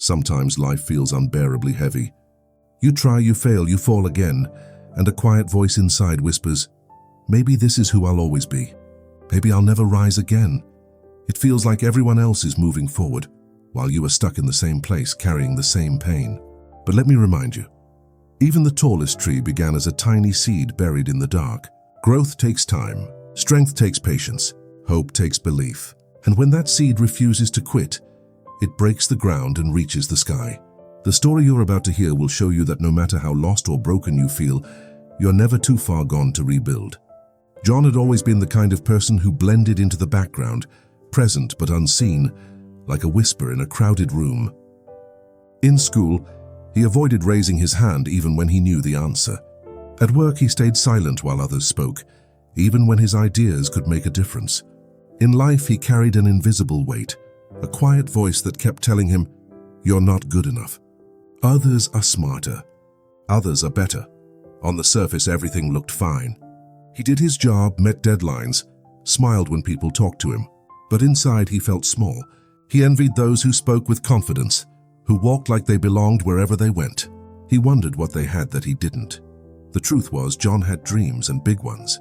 Sometimes life feels unbearably heavy. You try, you fail, you fall again, and a quiet voice inside whispers, maybe this is who I'll always be. Maybe I'll never rise again. It feels like everyone else is moving forward, while you are stuck in the same place carrying the same pain. But let me remind you, even the tallest tree began as a tiny seed buried in the dark. Growth takes time, strength takes patience, hope takes belief. And when that seed refuses to quit, it breaks the ground and reaches the sky. The story you're about to hear will show you that no matter how lost or broken you feel, you're never too far gone to rebuild. John had always been the kind of person who blended into the background, present but unseen, like a whisper in a crowded room. In school, he avoided raising his hand even when he knew the answer. At work, he stayed silent while others spoke, even when his ideas could make a difference. In life, he carried an invisible weight, a quiet voice that kept telling him, "You're not good enough. Others are smarter. Others are better." On the surface, everything looked fine. He did his job, met deadlines, smiled when people talked to him. But inside, he felt small. He envied those who spoke with confidence, who walked like they belonged wherever they went. He wondered what they had that he didn't. The truth was, John had dreams and big ones.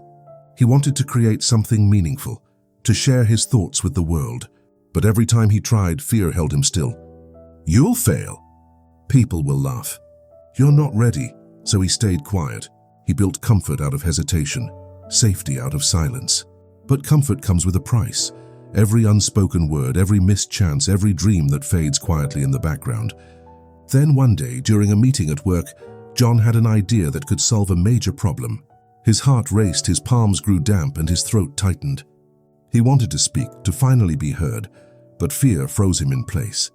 He wanted to create something meaningful, to share his thoughts with the world. But every time he tried, fear held him still. "You'll fail. People will laugh. You're not ready." So he stayed quiet. He built comfort out of hesitation, safety out of silence. But comfort comes with a price. Every unspoken word, every missed chance, every dream that fades quietly in the background. Then one day, during a meeting at work, John had an idea that could solve a major problem. His heart raced, his palms grew damp, and his throat tightened. He wanted to speak, to finally be heard, but fear froze him in place.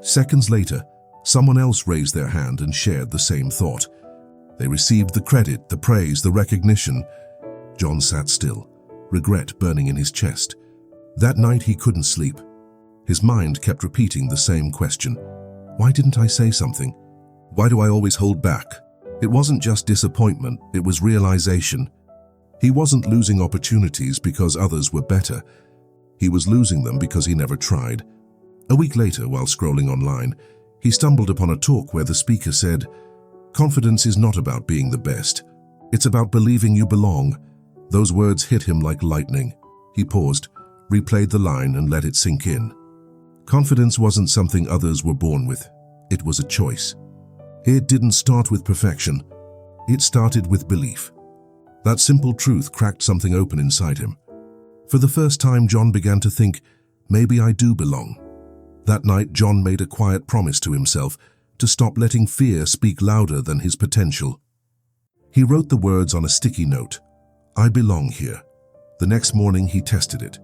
Seconds later, someone else raised their hand and shared the same thought. They received the credit, the praise, the recognition. John sat still, regret burning in his chest. That night he couldn't sleep. His mind kept repeating the same question. Why didn't I say something? Why do I always hold back? It wasn't just disappointment, it was realization. He wasn't losing opportunities because others were better. He was losing them because he never tried. A week later, while scrolling online, he stumbled upon a talk where the speaker said, "Confidence is not about being the best. It's about believing you belong." Those words hit him like lightning. He paused, replayed the line, and let it sink in. Confidence wasn't something others were born with. It was a choice. It didn't start with perfection. It started with belief. That simple truth cracked something open inside him. For the first time, John began to think, maybe I do belong. That night, John made a quiet promise to himself to stop letting fear speak louder than his potential. He wrote the words on a sticky note, "I belong here." The next morning, he tested it.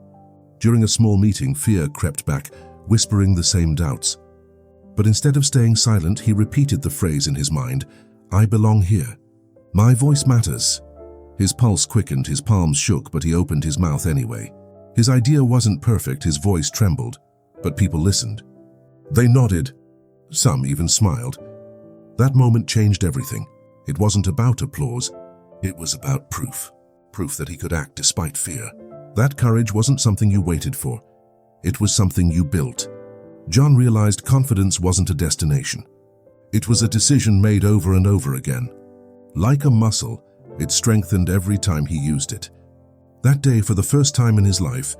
During a small meeting, fear crept back, whispering the same doubts. But instead of staying silent, he repeated the phrase in his mind, "I belong here. My voice matters." His pulse quickened, his palms shook, but he opened his mouth anyway. His idea wasn't perfect, his voice trembled, but people listened. They nodded. Some even smiled. That moment changed everything. It wasn't about applause. It was about proof. Proof that he could act despite fear. That courage wasn't something you waited for. It was something you built. John realized confidence wasn't a destination. It was a decision made over and over again. Like a muscle, it strengthened every time he used it. That day, for the first time in his life,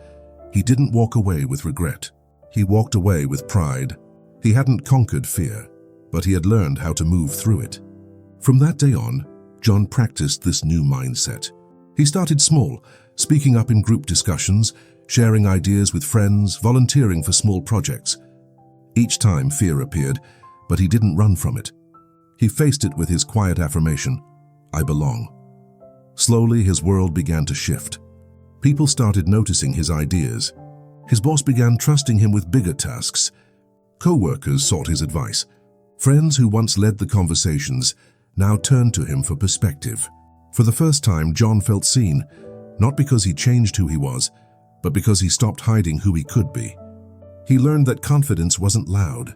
he didn't walk away with regret. He walked away with pride. He hadn't conquered fear, but he had learned how to move through it. From that day on, John practiced this new mindset. He started small, speaking up in group discussions, sharing ideas with friends, volunteering for small projects. Each time fear appeared, but he didn't run from it. He faced it with his quiet affirmation, "I belong." Slowly, his world began to shift. People started noticing his ideas. His boss began trusting him with bigger tasks. Co-workers sought his advice. Friends who once led the conversations now turned to him for perspective. For the first time, John felt seen, not because he changed who he was, but because he stopped hiding who he could be. He learned that confidence wasn't loud.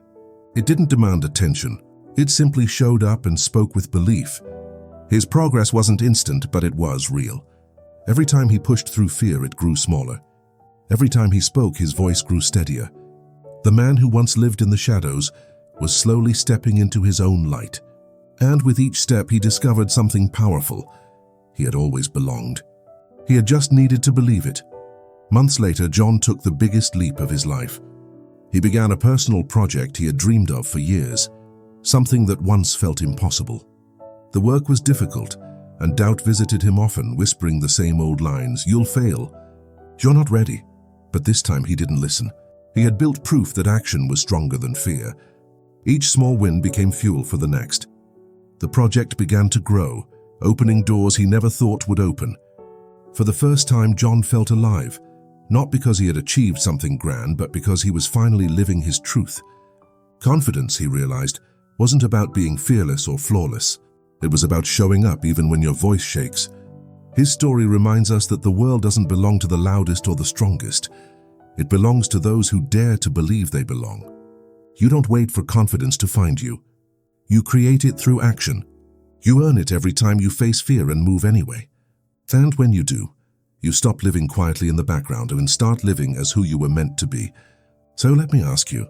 It didn't demand attention. It simply showed up and spoke with belief. His progress wasn't instant, but it was real. Every time he pushed through fear, it grew smaller. Every time he spoke, his voice grew steadier. The man who once lived in the shadows was slowly stepping into his own light. And with each step he discovered something powerful. He had always belonged. He had just needed to believe it. Months later, John took the biggest leap of his life. He began a personal project he had dreamed of for years, something that once felt impossible. The work was difficult, and doubt visited him often, whispering the same old lines, "You'll fail. You're not ready." But this time he didn't listen. He had built proof that action was stronger than fear. Each small win became fuel for the next. The project began to grow, opening doors he never thought would open. For the first time, John felt alive, not because he had achieved something grand, but because he was finally living his truth. Confidence, he realized, wasn't about being fearless or flawless. It was about showing up even when your voice shakes. His story reminds us that the world doesn't belong to the loudest or the strongest. It belongs to those who dare to believe they belong. You don't wait for confidence to find you. You create it through action. You earn it every time you face fear and move anyway. And when you do, you stop living quietly in the background and start living as who you were meant to be. So let me ask you,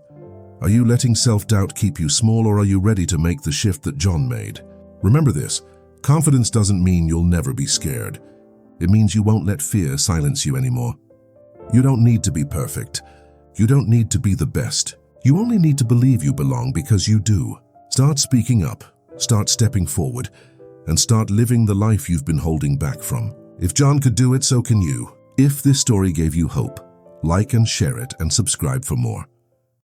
are you letting self-doubt keep you small, or are you ready to make the shift that John made? Remember this, confidence doesn't mean you'll never be scared. It means you won't let fear silence you anymore. You don't need to be perfect. You don't need to be the best. You only need to believe you belong, because you do. Start speaking up, start stepping forward, and start living the life you've been holding back from. If John could do it, so can you. If this story gave you hope, like and share it and subscribe for more.